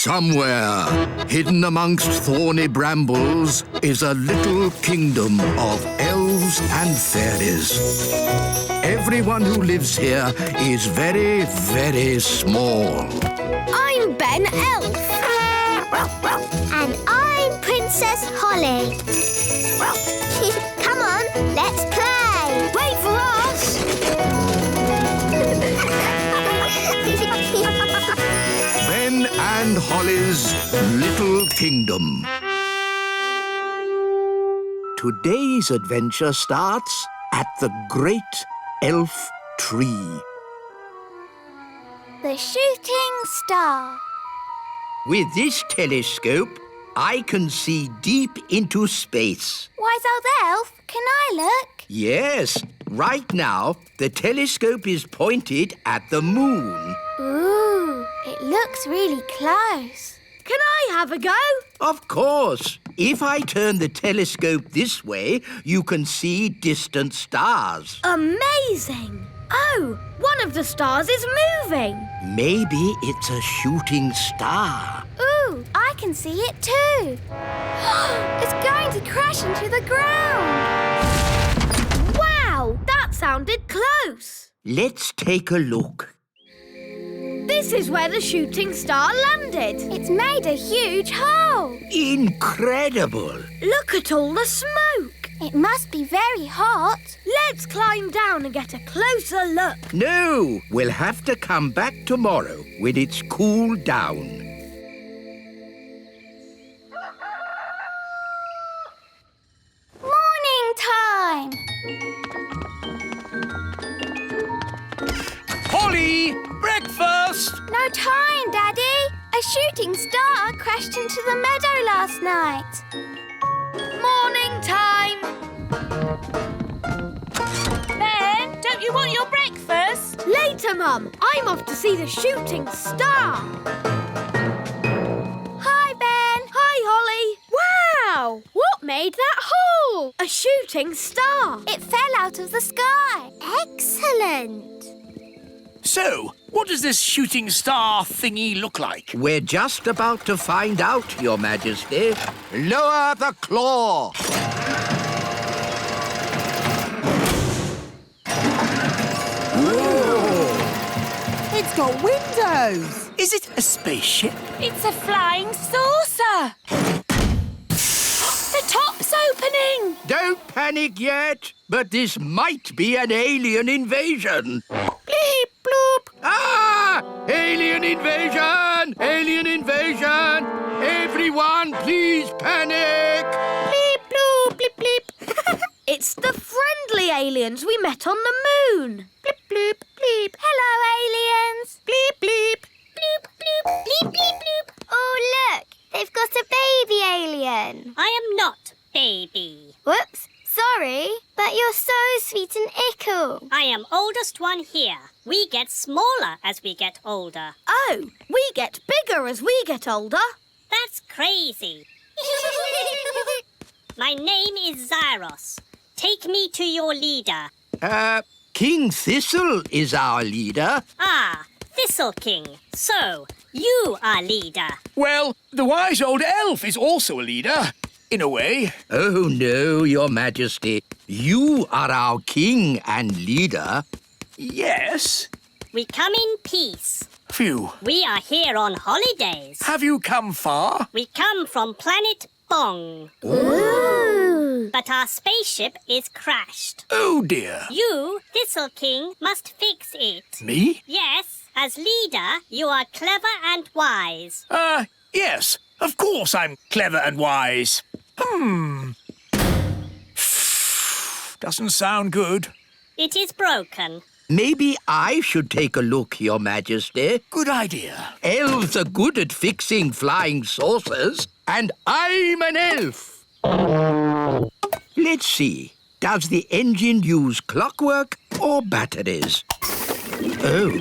Somewhere, hidden amongst thorny brambles, is a little kingdom of elves and fairies. Everyone who lives here is very, very small. I'm Ben Elf. And I'm Princess Holly. Come on, let's play. Wait for us. Ben and Holly's Little Kingdom. Today's adventure starts at the Great Elf Tree. The shooting star. With this telescope, I can see deep into space. Wise old elf, can I look? Yes, right now, the telescope is pointed at the moon. Ooh, it looks really close. Can I have a go? Of course. If I turn the telescope this way, you can see distant stars. Amazing! Oh, one of the stars is moving. Maybe it's a shooting star. Ooh, I can see it too. It's going to crash into the ground. Wow, that sounded close. Let's take a look. This is where the shooting star landed. It's made a huge hole. Incredible! Look at all the smoke. It must be very hot. Let's climb down and get a closer look. No, we'll have to come back tomorrow when it's cooled down. Morning time. Holly! Breakfast! No time, Daddy. A shooting star crashed into the meadow last night. Morning time. Ben, don't you want your breakfast? Later, Mum. I'm off to see the shooting star. Hi, Ben. Hi, Holly. Wow! What made that hole? A shooting star. It fell out of the sky. Excellent. So, what does this shooting star thingy look like? We're just about to find out, Your Majesty. Lower the claw. It's got windows. Is it a spaceship? It's a flying saucer. The top's opening. Don't panic yet, but this might be an alien invasion. Bleep, bloop. Ah! Alien invasion! Alien invasion! Everyone, please panic! Bleep, bloop, bleep, bleep. It's the friendly aliens we met on the moon. Bleep, bloop, bleep. Hello, aliens. Bleep, bleep. Bloop, bloop, bleep, bleep, bloop. Oh, look. They've got a baby alien. I am not baby. Whoops. Sorry, but you're so sweet and ickle. I am oldest one here. We get smaller as we get older. Oh, we get bigger as we get older. That's crazy. My name is Zyros. Take me to your leader. King Thistle is our leader. Ah, Thistle King. So, you are leader. Well, the wise old elf is also a leader, in a way. Oh, no, Your Majesty. You are our king and leader. Yes. We come in peace. Phew. We are here on holidays. Have you come far? We come from planet Bong. Ooh. But our spaceship is crashed. Oh, dear. You, Thistle King, must fix it. Me? Yes, as leader, you are clever and wise. Yes. Of course I'm clever and wise. Doesn't sound good. It is broken. Maybe I should take a look, Your Majesty. Good idea. Elves are good at fixing flying saucers, and I'm an elf. Let's see. Does the engine use clockwork or batteries? Oh,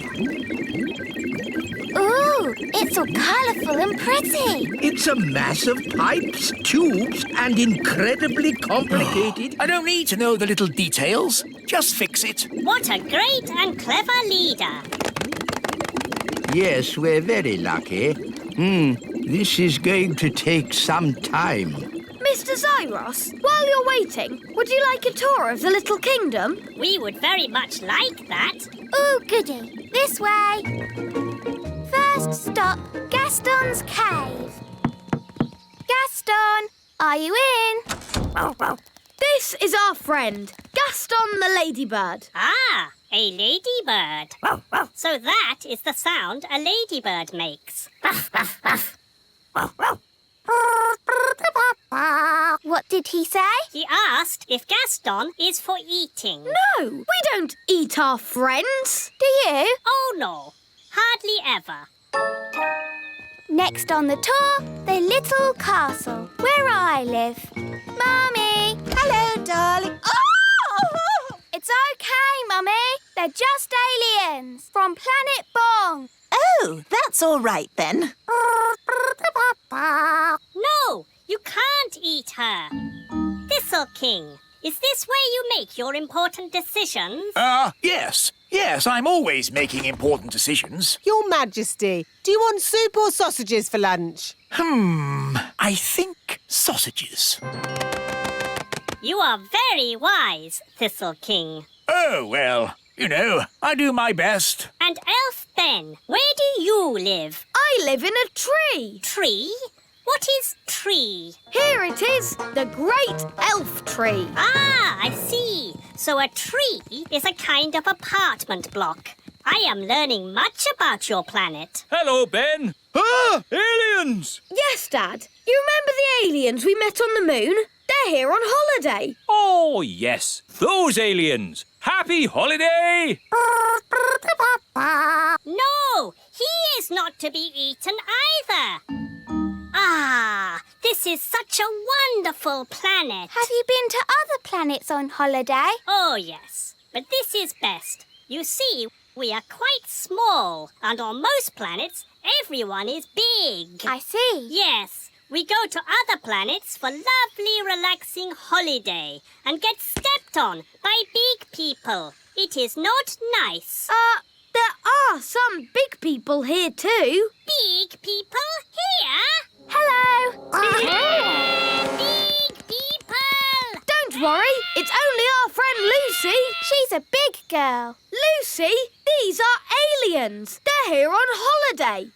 Ooh, it's all colourful and pretty. it's a mass of pipes, tubes, and incredibly complicated. I don't need to know the little details. Just fix it. What a great and clever leader. Yes, we're very lucky. This is going to take some time. Mr. Zyros, while you're waiting, would you like a tour of the little kingdom? We would very much like that. Ooh, goody. This way. First stop, Gaston's cave. Gaston, are you in? This is our friend, Gaston the ladybird. Ah, a ladybird. So that is the sound a ladybird makes. What did he say? He asked if Gaston is for eating. No, we don't eat our friends. Do you? Oh, no. Hardly ever. Next on the tour, the little castle, where I live. Mummy! Hello, darling. Oh! It's okay, Mummy. They're just aliens from Planet Bong. Oh, that's all right then. No, you can't eat her. Thistle King, is this where you make your important decisions? Yes. Yes, I'm always making important decisions. Your Majesty, do you want soup or sausages for lunch? I think sausages. You are very wise, Thistle King. Oh, well, you know, I do my best. And Elf Ben, where do you live? I live in a tree. Tree? What is tree? Here it is, the great elf tree. Ah, I see. So a tree is a kind of apartment block. I am learning much about your planet. Hello, Ben. Ah, aliens! Yes, Dad. You remember the aliens we met on the moon? They're here on holiday. Oh, yes, those aliens. Happy holiday! No, he is not to be eaten either. Ah, this is such a wonderful planet. Have you been to other planets on holiday? Oh, yes, but this is best. You see, we are quite small, and on most planets, everyone is big. I see. Yes, we go to other planets for lovely, relaxing holiday and get stepped on by big people. It is not nice. There are some big people here too. Big people here? Hello. Big people! Don't worry, it's only our friend Lucy. She's a big girl. Lucy, these are aliens. They're here on holiday.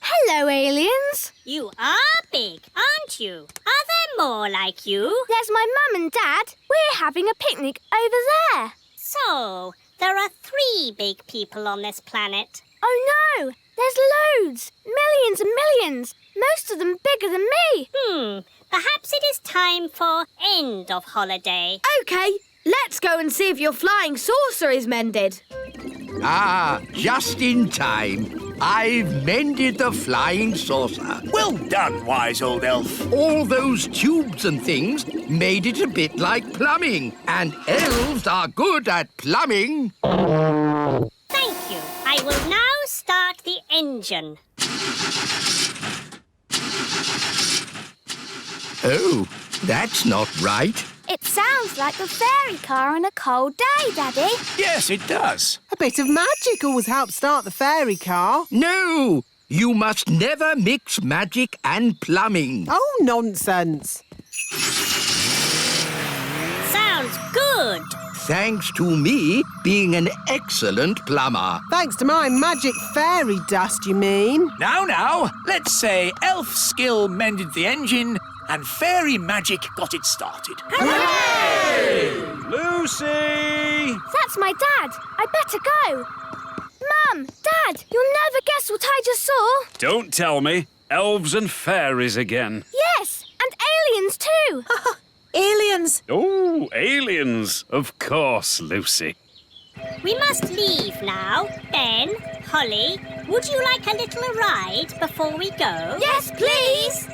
Hello, aliens. You are big, aren't you? Are there more like you? There's my mum and dad. We're having a picnic over there. So, there are 3 big people on this planet. Oh, no. There's loads. Millions and millions. Most of them bigger than me. Perhaps it is time for end of holiday. OK, let's go and see if your flying saucer is mended. Ah, just in time. I've mended the flying saucer. Well done, wise old elf. All those tubes and things made it a bit like plumbing, and elves are good at plumbing. Thank you. I will now start the engine. Oh, that's not right. It sounds like a fairy car on a cold day, Daddy. Yes, it does. A bit of magic always helps start the fairy car. No, you must never mix magic and plumbing. Oh, nonsense. Sounds good. Thanks to me being an excellent plumber. Thanks to my magic fairy dust, you mean? Now, let's say elf skill mended the engine and fairy magic got it started. Lucy! That's my dad. I better go. Mum, Dad, you'll never guess what I just saw. Don't tell me. Elves and fairies again. Yes, and aliens too. Aliens. Oh, aliens. Of course, Lucy. We must leave now. Ben, Holly, would you like a little ride before we go? Yes, please.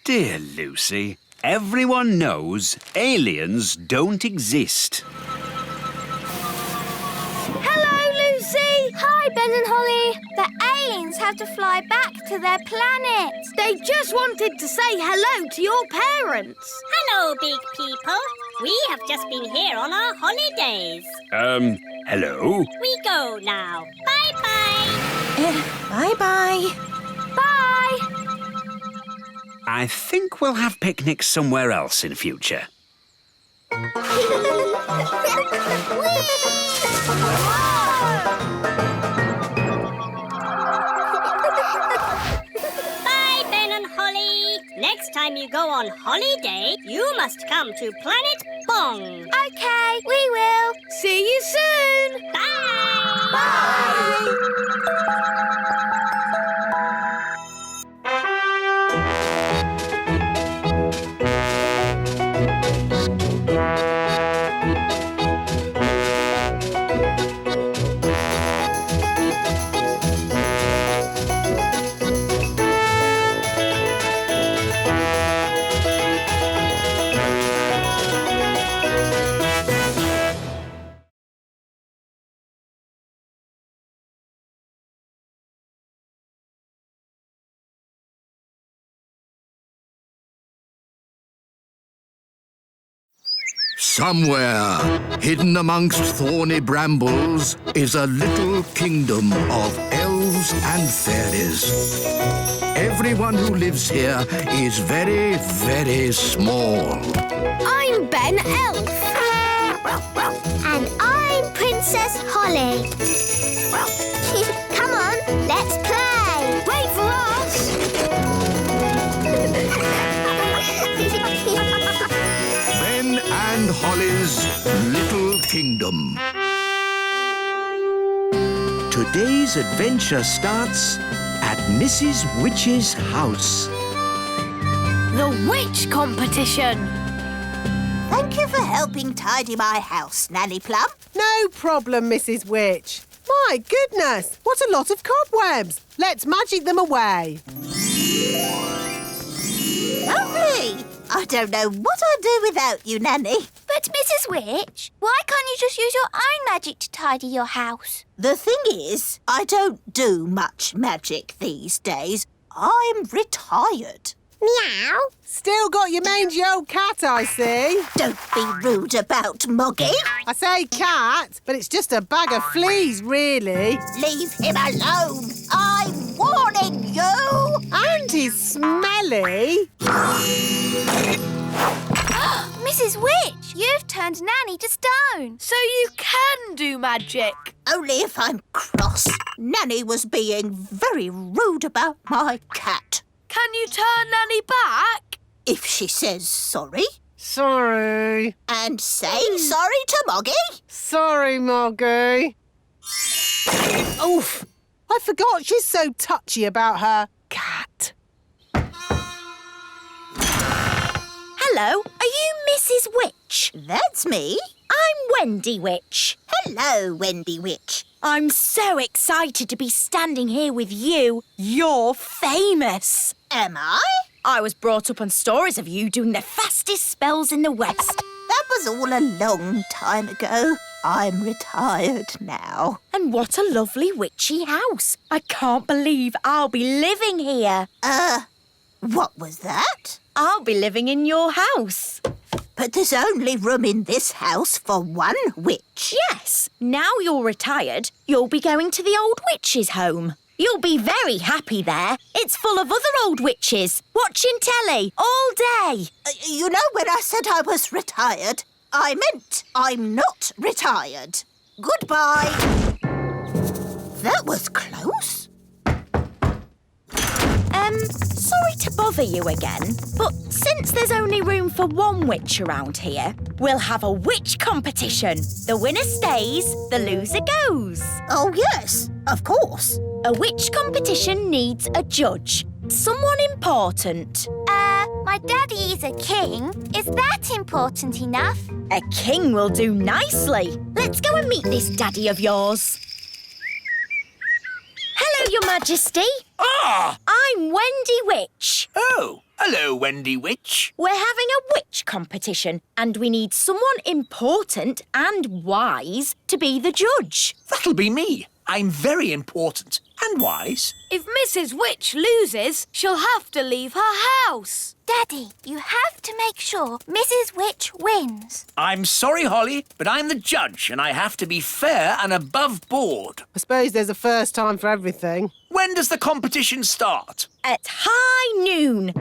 Dear Lucy, everyone knows aliens don't exist. Hello, Lucy. Hi, Ben and Holly. The aliens have to fly back to their planet. They just wanted to say hello to your parents. Hello, big people. We have just been here on our holidays. Hello? We go now. Bye-bye. Bye-bye. Bye. I think we'll have picnics somewhere else in future. Bye, Ben and Holly. Next time you go on holiday, you must come to Planet Bong. Okay, we will. See you soon. Bye. Bye. Somewhere, hidden amongst thorny brambles, is a little kingdom of elves and fairies. Everyone who lives here is very, very small. I'm Ben Elf. And I'm Princess Holly. Come on, let's play. Wait for us. Ben and Holly's Little Kingdom. Today's adventure starts at Mrs. Witch's house. The witch competition. Thank you for helping tidy my house, Nanny Plum. No problem, Mrs. Witch. My goodness, what a lot of cobwebs. Let's magic them away. Lovely. I don't know what I'd do without you, Nanny. But Mrs. Witch, why can't you just use your own magic to tidy your house? The thing is, I don't do much magic these days. I'm retired. Meow. Still got your mangy old cat, I see. Don't be rude about Moggy. I say cat, but it's just a bag of fleas, really. Leave him alone. I'm warning you. And he's smelly. Mrs. Witch, you've turned Nanny to stone. So you can do magic. Only if I'm cross. Nanny was being very rude about my cat. Can you turn Nanny back? If she says sorry, Sorry. and say sorry to Moggy. Sorry, Moggy. Oof. I forgot she's so touchy about her cat. Hello, are you Mrs. Witch? That's me. I'm Wendy Witch. Hello, Wendy Witch. I'm so excited to be standing here with you. You're famous. Am I? I was brought up on stories of you doing the fastest spells in the West. That was all a long time ago. I'm retired now. And what a lovely witchy house. I can't believe I'll be living here. What was that? I'll be living in your house. But there's only room in this house for one witch. Yes, now you're retired, you'll be going to the old witch's home. You'll be very happy there. It's full of other old witches, watching telly all day. You know, when I said I was retired, I meant I'm not retired. Goodbye. That was close. Sorry to bother you again, but since there's only room for one witch around here, we'll have a witch competition. The winner stays, the loser goes. Oh, yes, of course. A witch competition needs a judge. Someone important. My daddy is a king. Is that important enough? A king will do nicely. Let's go and meet this daddy of yours. Hello, Your Majesty. Ah! I'm Wendy Witch. Oh, hello, Wendy Witch. We're having a witch competition and we need someone important and wise to be the judge. That'll be me. I'm very important and wise. If Mrs Witch loses, she'll have to leave her house. Daddy, you have to make sure Mrs Witch wins. I'm sorry, Holly, but I'm the judge and I have to be fair and above board. I suppose there's a first time for everything. When does the competition start? At high noon.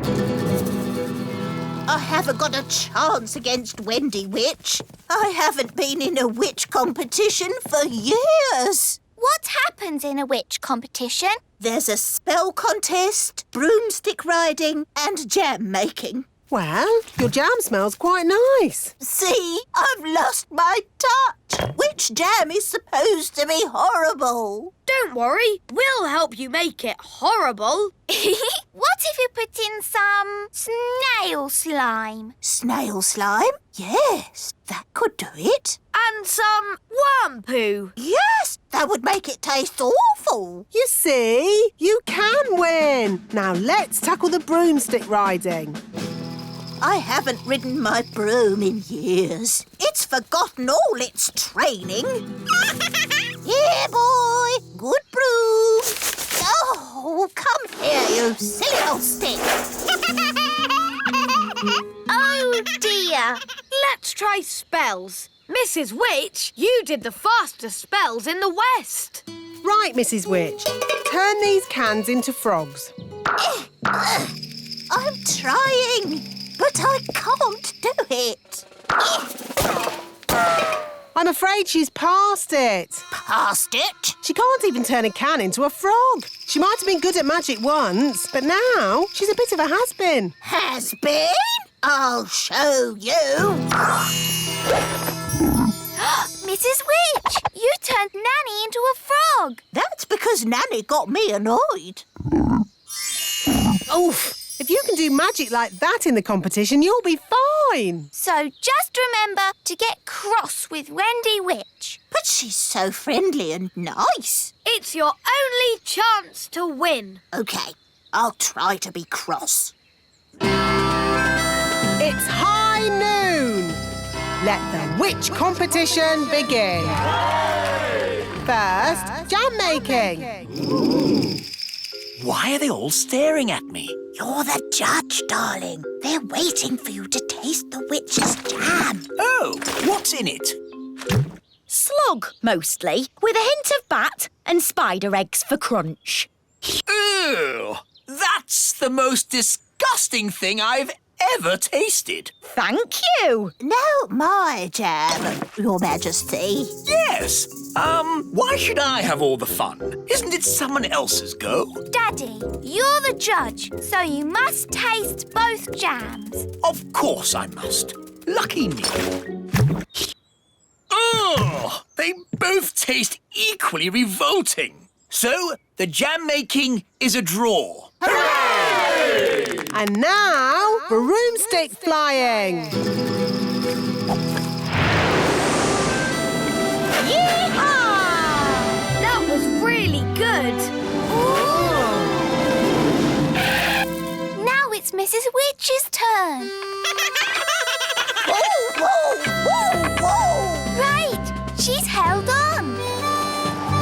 I haven't got a chance against Wendy Witch. I haven't been in a witch competition for years. What happens in a witch competition? There's a spell contest, broomstick riding and jam making. Well, your jam smells quite nice. See, I've lost my touch. Witch jam is supposed to be horrible. Don't worry, we'll help you make it horrible. What if you put in some snail slime? Snail slime? Yes, that could do it. And some worm poo. Yes, that would make it taste awful. You see, you can win. Now let's tackle the broomstick riding. I haven't ridden my broom in years. It's forgotten all its training. Here, boy. Good broom. Oh, come here, you silly old stick. Oh, dear. Let's try spells. Mrs Witch, you did the fastest spells in the West. Right, Mrs Witch. Turn these cans into frogs. I'm trying, but I can't do it. I'm afraid she's past it. Past it? She can't even turn a can into a frog. She might have been good at magic once, but now she's a bit of a has-been. Has been? I'll show you. Mrs Witch, you turned Nanny into a frog. That's because Nanny got me annoyed. Oof! If you can do magic like that in the competition, you'll be fine. So just remember to get cross with Wendy Witch. But she's so friendly and nice. It's your only chance to win. OK, I'll try to be cross. It's high noon. Let the witch competition begin. First, jam making. Why are they all staring at me? You're the judge, darling. They're waiting for you to taste the witch's jam. Oh, what's in it? Slug, mostly, with a hint of bat and spider eggs for crunch. Ew! That's the most disgusting thing I've ever tasted. Thank you. No, my jam, Your Majesty. Yes. Why should I have all the fun? Isn't it someone else's go? Daddy, you're the judge, so you must taste both jams. Of course I must. Lucky me. Ugh! They both taste equally revolting. So, the jam making is a draw. Hooray! And now, broomstick flying. That was really good. Now it's Mrs Witch's turn. Whoa, whoa, whoa, whoa! Right, she's held on.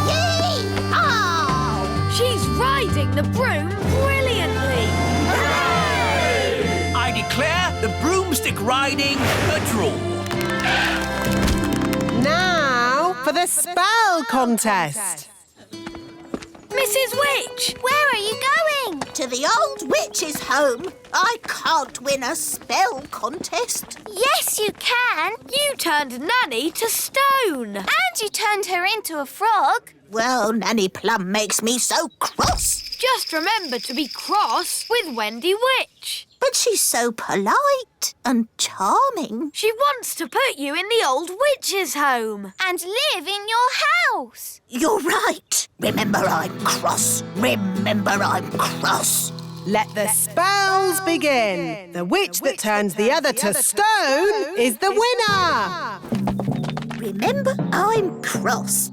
Yee-haw! She's riding the broom brilliantly. I declare the broomstick riding a draw. Now for the spell contest. Mrs Witch! Where are you going? To the old witch's home. I can't win a spell contest. Yes, you can. You turned Nanny to stone. And you turned her into a frog. Well, Nanny Plum makes me so cross. Just remember to be cross with Wendy Witch. But she's so polite and charming. She wants to put you in the old witch's home. And live in your house. You're right. Remember, I'm cross. Remember, I'm cross. Let the spells begin. The witch that turns the other to stone is the winner. Remember, I'm cross.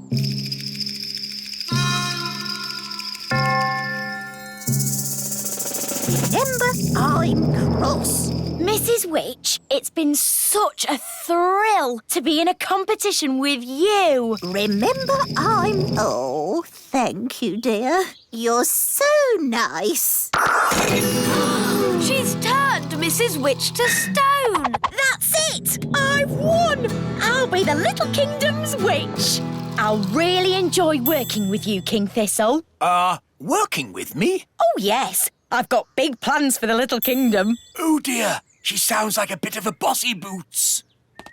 Remember, I'm cross. Mrs Witch it's been such a thrill to be in a competition with you. Remember, Oh, thank you, dear. You're so nice. She's turned Mrs. Witch to stone. That's it! I've won! I'll be the Little Kingdom's witch. I'll really enjoy working with you, King Thistle. Working with me? Oh, yes. I've got big plans for the Little Kingdom. Oh, dear. She sounds like a bit of a bossy boots.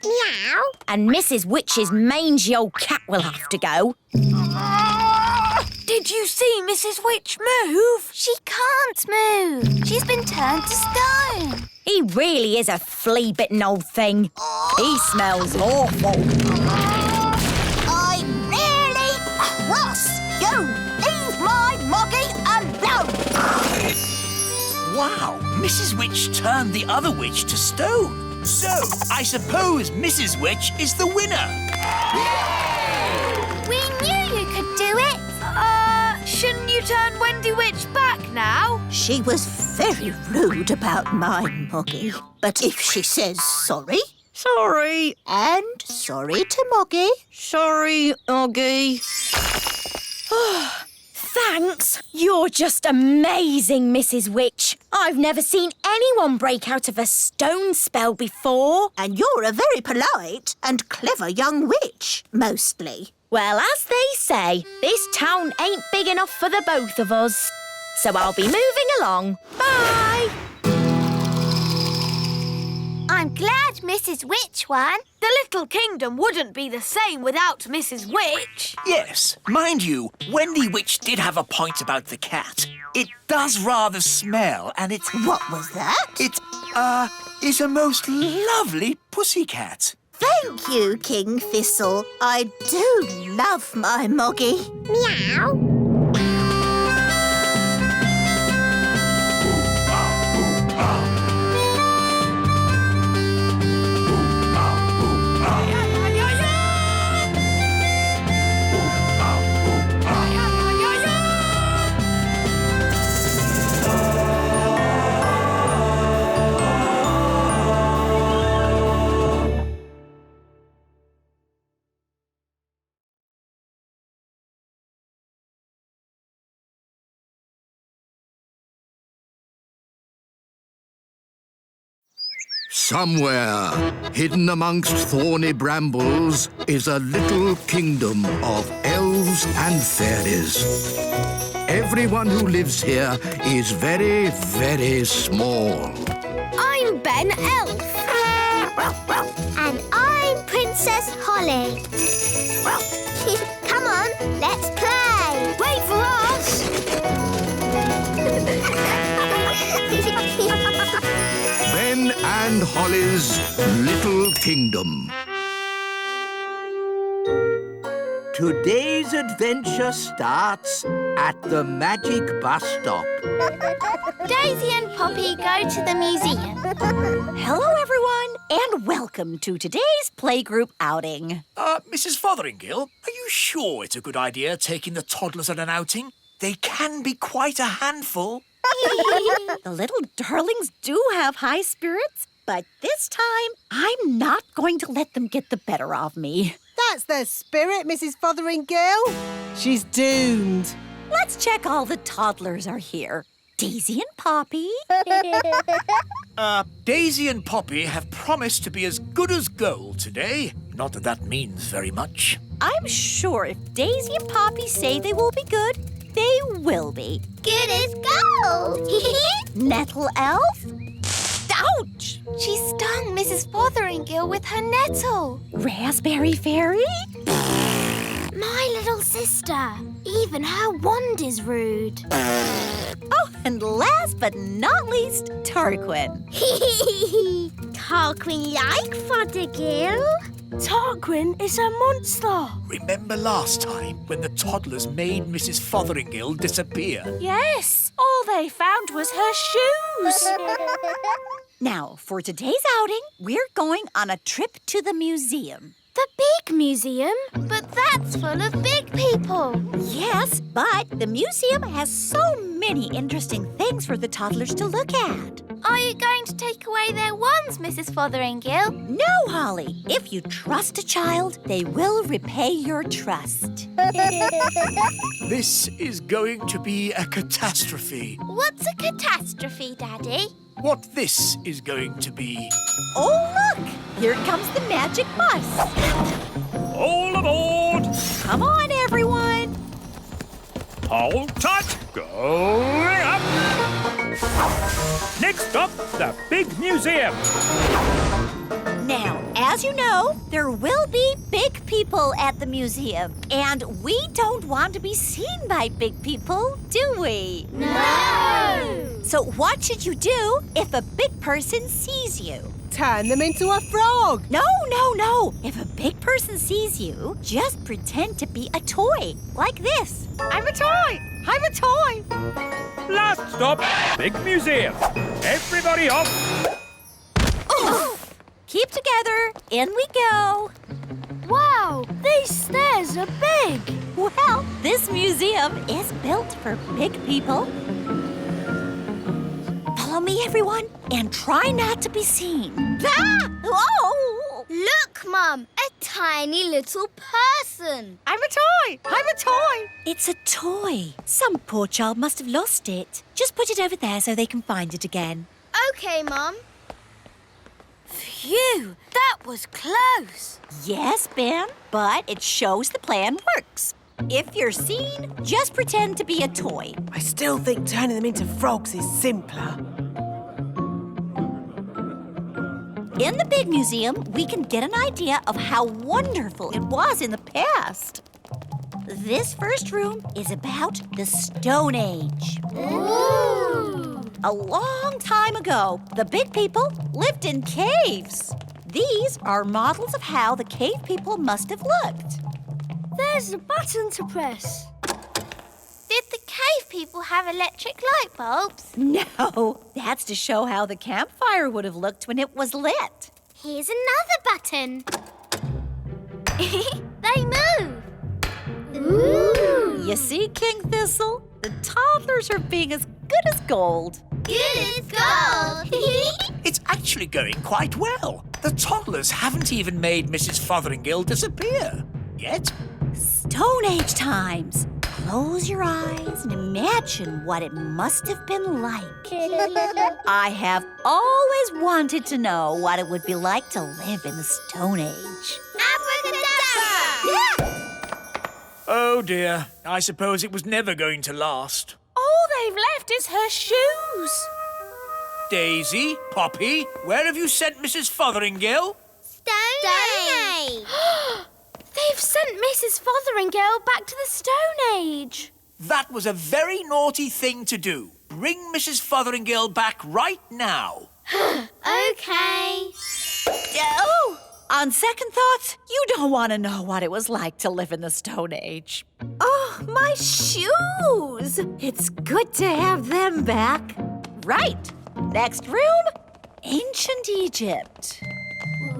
Meow. And Mrs. Witch's mangy old cat will have to go. Did you see Mrs. Witch move? She can't move. She's been turned to stone. He really is a flea-bitten old thing. He smells awful. I'm really cross. You leave my moggy alone. Wow, Mrs. Witch turned the other witch to stone. So, I suppose Mrs. Witch is the winner. We knew you could do it. Shouldn't you turn Wendy Witch back now? She was very rude about my moggy. But if she says sorry... Sorry. And sorry to Moggy. Sorry, Oggy. Thanks. You're just amazing, Mrs. Witch. I've never seen anyone break out of a stone spell before. And you're a very polite and clever young witch, mostly. Well, as they say, this town ain't big enough for the both of us. So I'll be moving along. Bye. I'm glad Mrs. Witch won. The Little Kingdom wouldn't be the same without Mrs. Witch. Yes, mind you, Wendy Witch did have a point about the cat. It does rather smell, and it's... What was that? It, is a most lovely pussycat. Thank you, King Thistle. I do love my Moggy. Meow. Somewhere, hidden amongst thorny brambles, is a little kingdom of elves and fairies. Everyone who lives here is very, very small. I'm Ben Elf. And I'm Princess Holly. Come on, let's play. Wait for us. Ben and Holly's Little Kingdom. Today's adventure starts at the magic bus stop. Daisy and Poppy go to the museum. Hello, everyone, and welcome to today's playgroup outing. Mrs. Fotheringill, are you sure it's a good idea taking the toddlers on an outing? They can be quite a handful. The little darlings do have high spirits, but this time I'm not going to let them get the better of me. That's the spirit, Mrs. Fotheringill. She's doomed. Let's check all the toddlers are here. Daisy and Poppy. Daisy and Poppy have promised to be as good as gold today. Not that that means very much. I'm sure if Daisy and Poppy say they will be good, they will be. Good as gold. Nettle elf? Ouch! She stung Mrs. Fotheringill with her nettle. Raspberry fairy? My little sister. Even her wand is rude. Oh, and last but not least, Tarquin. Tarquin like Fotheringill. Tarquin is a monster. Remember last time when the toddlers made Mrs. Fotheringill disappear? Yes, all they found was her shoes. Now, for today's outing, we're going on a trip to the museum. The big museum? But that's full of big people. Yes, but the museum has so many many interesting things for the toddlers to look at. Are you going to take away their wands, Mrs Fotheringill? No, Holly. If you trust a child, they will repay your trust. This is going to be a catastrophe. What's a catastrophe, Daddy? What this is going to be. Oh, look! Here comes the magic bus. All aboard! Come on, everyone. Hold tight! Going up! Next up, the big museum. Now, as you know, there will be big people at the museum. And we don't want to be seen by big people, do we? No! So what should you do if a big person sees you? Turn them into a frog. No. If a big person sees you, just pretend to be a toy, like this. I'm a toy. I'm a toy. Last stop, big museum. Everybody off. Oh. Keep together. In we go. Wow, these stairs are big. Well, this museum is built for big people. Follow me, everyone, and try not to be seen. Ah! Oh! Look, Mum, a tiny little person. I'm a toy. I'm a toy. It's a toy. Some poor child must have lost it. Just put it over there so they can find it again. Okay, Mum. Phew, that was close. Yes, Ben, but it shows the plan works. If you're seen, just pretend to be a toy. I still think turning them into frogs is simpler. In the big museum, we can get an idea of how wonderful it was in the past. This first room is about the Stone Age. Ooh! A long time ago, the big people lived in caves. These are models of how the cave people must have looked. There's a button to press. Did the cave people have electric light bulbs? No, that's to show how the campfire would have looked when it was lit. Here's another button. They move. Ooh! You see, King Thistle? The toddlers are being as good as gold. Good as gold. It's actually going quite well. The toddlers haven't even made Mrs Fotheringill disappear. Yet. Stone Age times. Close your eyes and imagine what it must have been like. I have always wanted to know what it would be like to live in the Stone Age. Abracadabra! Oh dear, I suppose it was never going to last. All they've left is her shoes. Daisy, Poppy, where have you sent Mrs Fotheringill? Stone Age. They've sent Mrs Fotheringill back to the Stone Age. That was a very naughty thing to do. Bring Mrs Fotheringill back right now. Okay. Oh! On second thoughts, you don't want to know what it was like to live in the Stone Age. Oh, my shoes! It's good to have them back. Right. Next room, Ancient Egypt.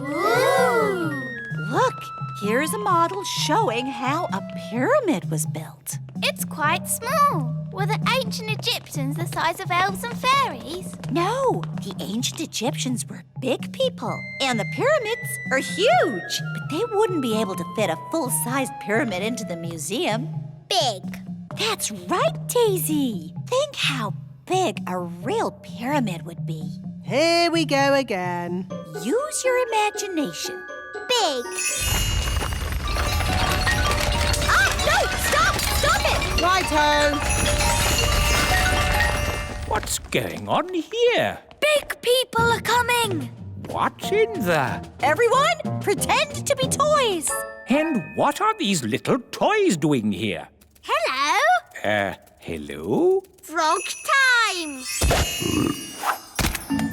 Ooh! Look, here's a model showing how a pyramid was built. It's quite small. Were the ancient Egyptians the size of elves and fairies? No, the ancient Egyptians were big people, and the pyramids are huge. But they wouldn't be able to fit a full-sized pyramid into the museum. Big. That's right, Daisy. Think how big a real pyramid would be. Here we go again. Use your imagination. Big. Ah, no! Stop! Stop it! Righto. What's going on here? Big people are coming. What's in the... Everyone, pretend to be toys. And what are these little toys doing here? Hello. Hello? Frog time.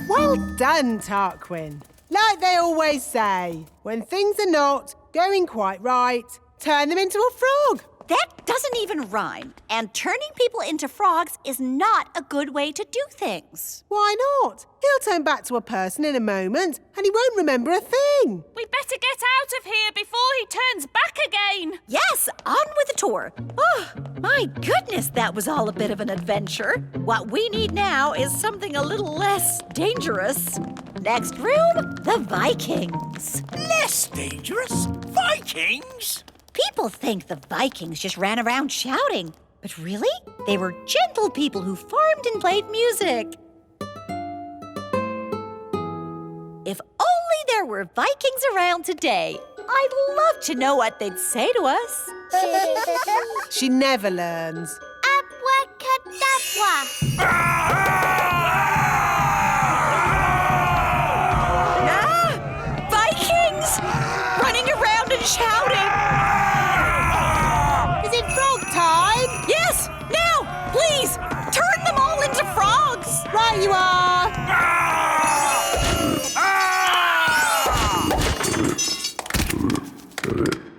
Well done, Tarquin. Like they always say, when things are not going quite right, turn them into a frog. That doesn't even rhyme. And turning people into frogs is not a good way to do things. Why not? He'll turn back to a person in a moment and he won't remember a thing. We better get out of here before he turns back again. Yes, on with the tour. Oh, my goodness, that was all a bit of an adventure. What we need now is something a little less dangerous. Next room, the Vikings. Less dangerous? Vikings? People think the Vikings just ran around shouting. But really, they were gentle people who farmed and played music. If only there were Vikings around today. I'd love to know what they'd say to us. She never learns. Abracadabra. Vikings! Running around and shouting. Is it frog time? Yes, now, please, turn them all into frogs. Right you are.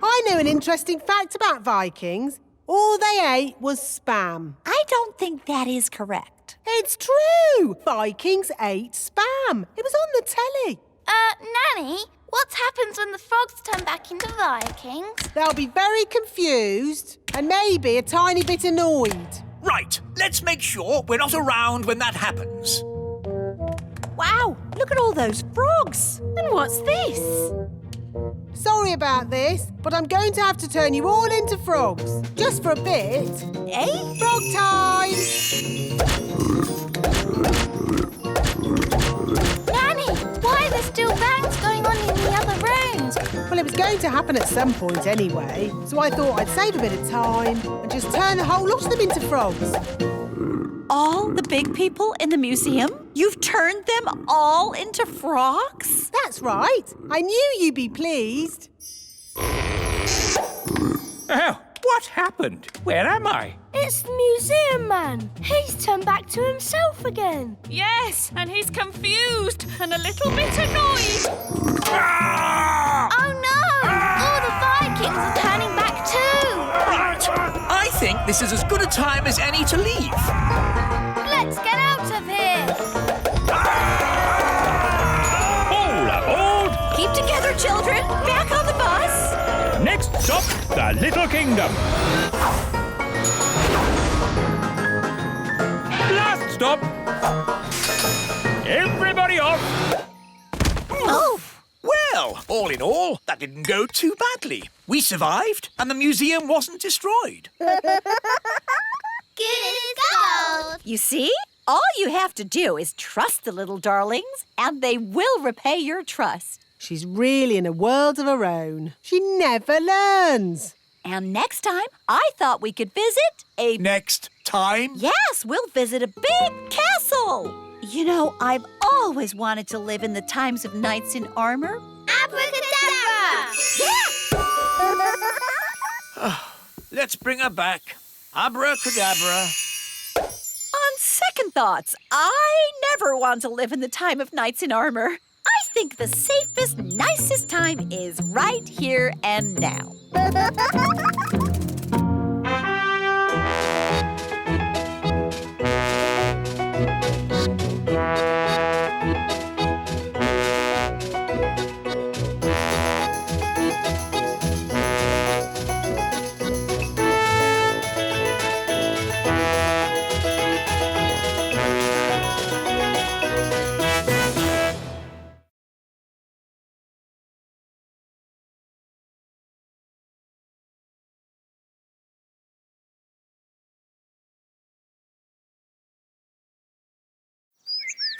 I know an interesting fact about Vikings. All they ate was spam. I don't think that is correct. It's true. Vikings ate spam. It was on the telly. Nanny, what happens when the frogs turn back into Vikings? They'll be very confused and maybe a tiny bit annoyed. Right, let's make sure we're not around when that happens. Wow, look at all those frogs. And what's this? Sorry about this, but I'm going to have to turn you all into frogs. Just for a bit. Eh? Frog time! Nanny, why are there still bangs going on in the other rooms? Well, it was going to happen at some point anyway, so I thought I'd save a bit of time and just turn the whole lot of them into frogs. All the big people in the museum? You've turned them all into frogs? That's right. I knew you'd be pleased. Oh, what happened? Where am I? It's the museum man. He's turned back to himself again. Yes, and he's confused and a little bit annoyed. Oh no! All the Vikings are turning back too! Right, I think this is as good a time as any to leave. Let's get out of here! All aboard! Keep together, children. Back on the bus. Next stop, the Little Kingdom. Last stop. Everybody off. Oh! Well, all in all, that didn't go too badly. We survived, and the museum wasn't destroyed. Good as gold! You see? All you have to do is trust the little darlings, and they will repay your trust. She's really in a world of her own. She never learns. And next time, I thought we could visit a... Next time? Yes, we'll visit a big castle. You know, I've always wanted to live in the times of knights in armor. Abracadabra! Let's bring her back. Abracadabra. On second thoughts, I never want to live in the time of knights in armor. I think the safest, nicest time is right here and now.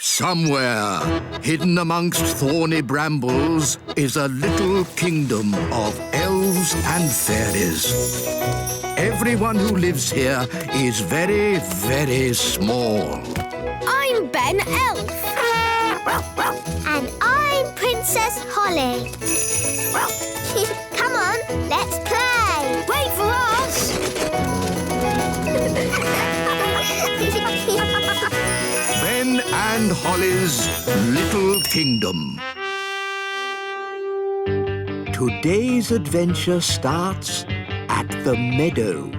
Somewhere, hidden amongst thorny brambles, is a little kingdom of elves and fairies. Everyone who lives here is very, very small. I'm Ben Elf. And I'm Princess Holly. Come on, let's play. Wait for us. Ben and Holly's Little Kingdom. Today's adventure starts at the meadow.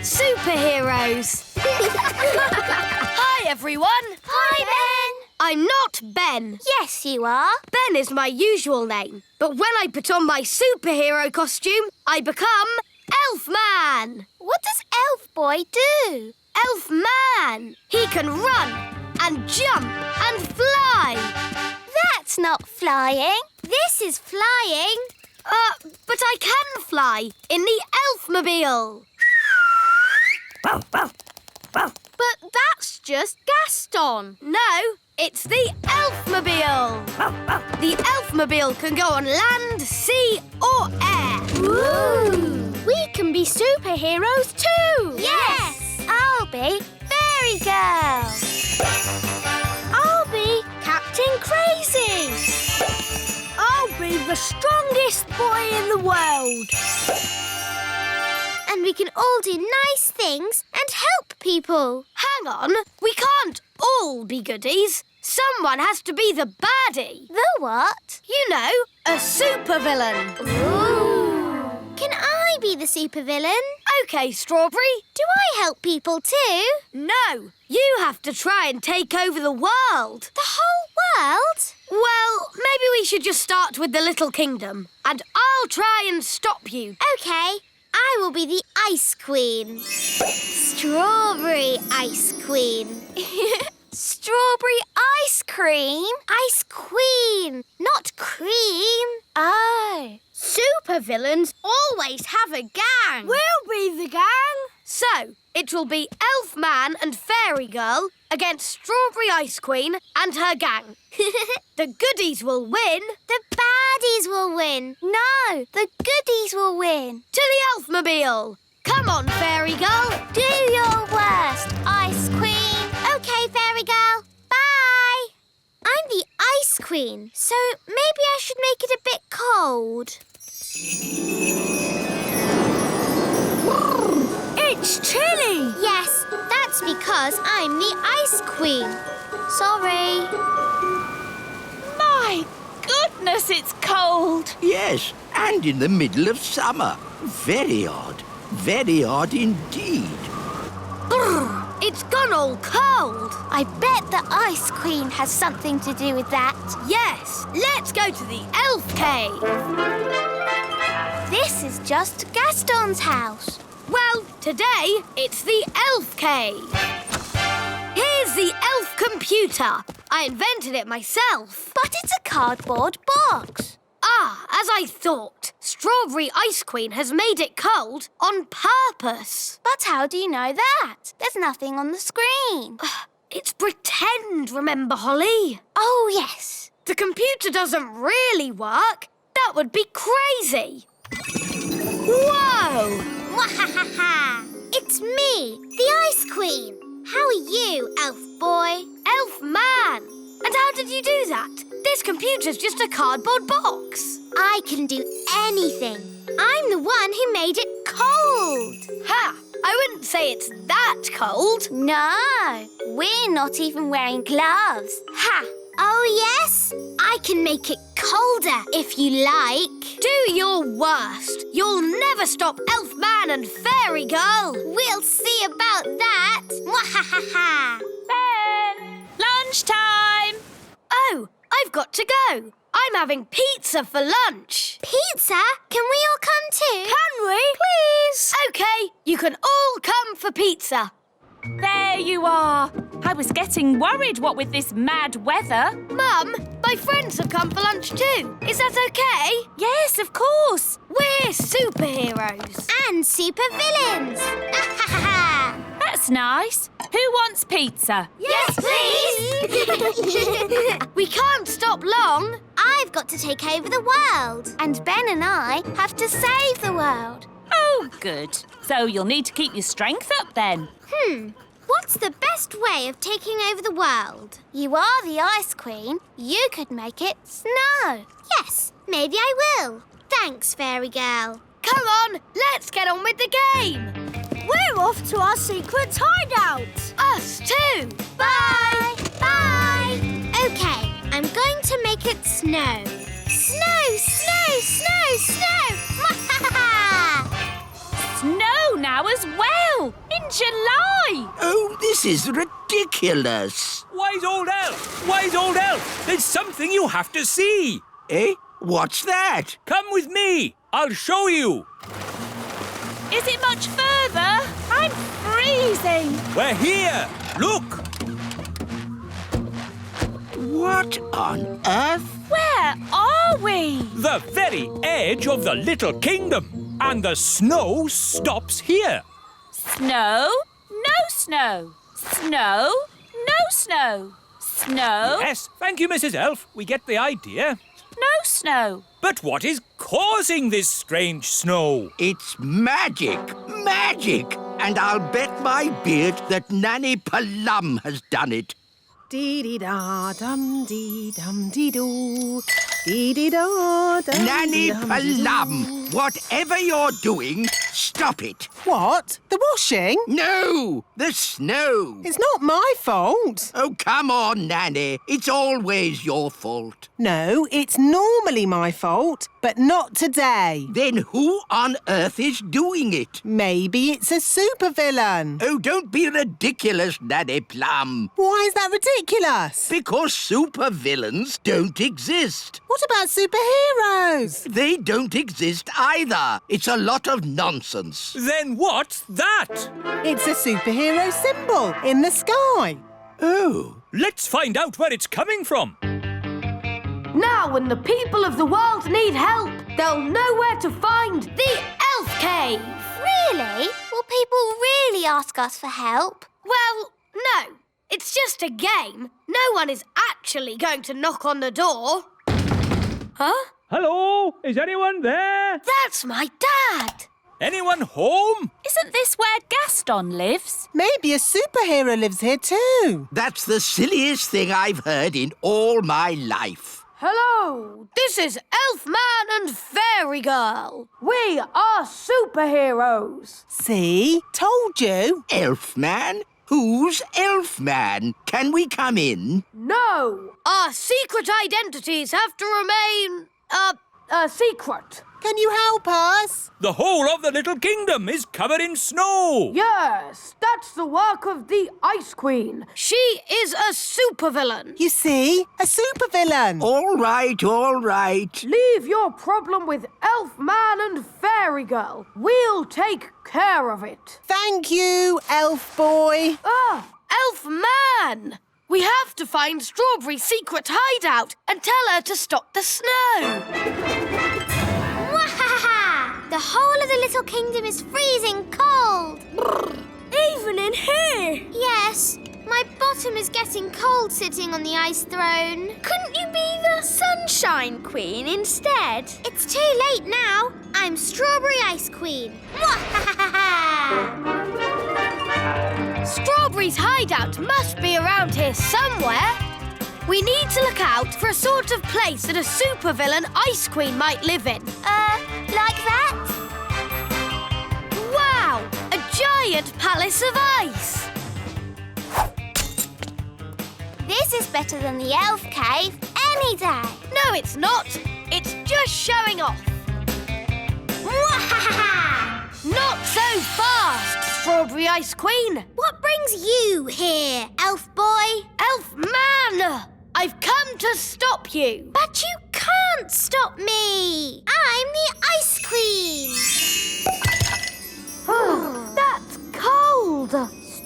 Superheroes. Hi, everyone. Hi, Ben. I'm not Ben. Yes, you are. Ben is my usual name. But when I put on my superhero costume, I become Elf Man. What does Elf Boy do? Elf Man. He can run and jump and fly. That's not flying. This is flying. But I can fly in the Elfmobile. But that's just Gaston. No, it's the Elfmobile. The Elfmobile can go on land, sea or air. Ooh. We can be superheroes too. Yes. I'll be Fairy Girl. I'll be Captain Crazy. I'll be the strongest boy in the world. And we can all do nice things and help people. Hang on, we can't all be goodies. Someone has to be the baddie. The what? You know, a supervillain. Ooh. Can I be the supervillain? OK, Strawberry. Do I help people too? No, you have to try and take over the world. The whole world? Well, maybe we should just start with the little kingdom. And I'll try and stop you. OK. I will be the Ice Queen. Strawberry Ice Queen. Strawberry ice cream? Ice Queen, not cream. Oh. Supervillains always have a gang. We'll be the gang. So, it will be Elf Man and Fairy Girl against Strawberry Ice Queen and her gang. The goodies will win. The baddies will win. No, the goodies will win. To the Elfmobile. Come on, Fairy Girl. Do your worst, Ice Queen. OK, Fairy Girl. Bye. I'm the Ice Queen, so maybe I should make it a bit cold. It's chilly. Yes, that's because I'm the Ice Queen. Sorry. My goodness, it's cold. Yes, and in the middle of summer. Very odd. Very odd indeed. Brr, it's gone all cold. I bet the Ice Queen has something to do with that. Yes, let's go to the elf cave. This is just Gaston's house. Well, today it's the elf cave. Here's the elf computer. I invented it myself. But it's a cardboard box. Ah, as I thought. Strawberry Ice Queen has made it cold on purpose. But how do you know that? There's nothing on the screen. It's pretend, remember, Holly? Oh, yes. The computer doesn't really work. That would be crazy. Whoa! Mwahaha! It's me, the Ice Queen. How are you, Elf Boy? Elf Man! And how did you do that? This computer's just a cardboard box. I can do anything. I'm the one who made it cold. Ha! I wouldn't say it's that cold. No, we're not even wearing gloves. Ha! Oh, yes? I can make it colder if you like. Do your worst. You'll never stop Elf Man and Fairy Girl. We'll see about that. Mwahaha! Ben! Lunchtime! Oh, I've got to go. I'm having pizza for lunch. Pizza? Can we all come too? Can we? Please. OK, you can all come for pizza. There you are. I was getting worried, what with this mad weather. Mum, my friends have come for lunch too. Is that OK? Yes, of course. We're superheroes. And supervillains. That's nice. Who wants pizza? Yes, please. We can't stop long. I've got to take over the world. And Ben and I have to save the world. Oh, good. So you'll need to keep your strength up then. What's the best way of taking over the world? You are the Ice Queen. You could make it snow. Yes, maybe I will. Thanks, Fairy Girl. Come on, let's get on with the game. We're off to our secret hideout. Us too. Bye. Bye. OK, I'm going to make it snow. Snow, snow, snow, snow. Snow now as well, in July. Oh, this is ridiculous. Wise old elf! Wise old elf! There's something you have to see. Eh? What's that? Come with me. I'll show you. Is it much further? I'm freezing. We're here! Look! What on earth? Where are we? The very edge of the little kingdom. And the snow stops here. Snow, no snow. Snow, no snow. Snow, Yes, thank you, Mrs. Elf. We get the idea. no snow. But what is causing this strange snow? It's magic! Magic! And I'll bet my beard that Nanny Plum has done it. Dee-dee-da-dum-dee-dum-dee-doo. Dee-dee-da-dum. Nanny Plum, whatever you're doing, stop it. What? The washing? No, the snow. It's not my fault. Oh, come on, Nanny. It's always your fault. No, it's normally my fault, but not today. Then who on earth is doing it? Maybe it's a supervillain. Oh, don't be ridiculous, Nanny Plum. Why is that ridiculous? Because supervillains don't exist. What about superheroes? They don't exist either. It's a lot of nonsense. Then what's that? It's a superhero symbol in the sky. Oh. Let's find out where it's coming from. Now when the people of the world need help, they'll know where to find the Elf Cave. Really? Will people really ask us for help? Well, no. It's just a game. No one is actually going to knock on the door. Huh? Hello? Is anyone there? That's my dad. Anyone home? Isn't this where Gaston lives? Maybe a superhero lives here too. That's the silliest thing I've heard in all my life. Hello, this is Elfman and Fairy Girl. We are superheroes. See? Told you. Elfman? Who's Elfman? Can we come in? No, our secret identities have to remain, secret. Can you help us? The whole of the little kingdom is covered in snow. Yes, that's the work of the Ice Queen. She is a supervillain. You see? A supervillain. All right, all right. Leave your problem with Elfman and Fairy Girl. We'll take care of it. Thank you, elf boy. Elfman! We have to find Strawberry's secret hideout and tell her to stop the snow. The whole of the little kingdom is freezing cold. Even in here? Yes, my bottom is getting cold sitting on the ice throne. Couldn't you be the Sunshine Queen instead? It's too late now. I'm Strawberry Ice Queen. Strawberry's hideout must be around here somewhere. We need to look out for a sort of place that a supervillain Ice Queen might live in. Like that? Wow! A giant palace of ice! This is better than the elf cave any day. No, it's not. It's just showing off. Not so fast, Strawberry Ice Queen. What brings you here, elf boy? Elfman! I've come to stop you. But you can't stop me. I'm the Ice Queen. That's cold.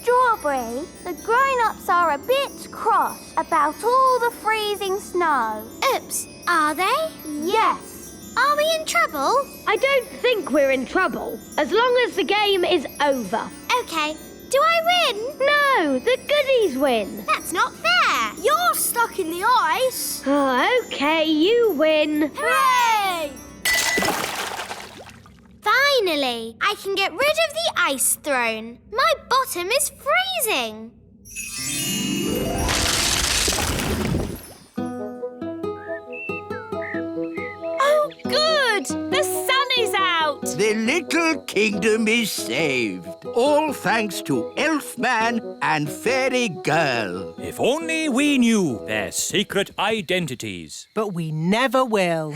Strawberry, the grown-ups are a bit cross about all the freezing snow. Oops, are they? Yes. Are we in trouble? I don't think we're in trouble, as long as the game is over. Okay. Do I win? No, the goodies win. That's not fair. You're stuck in the ice. Okay, you win. Hooray! Finally, I can get rid of the ice throne. My bottom is freezing. Oh, good! The sun is out! The little kingdom is saved. All thanks to Elfman and Fairy Girl. If only we knew their secret identities. But we never will.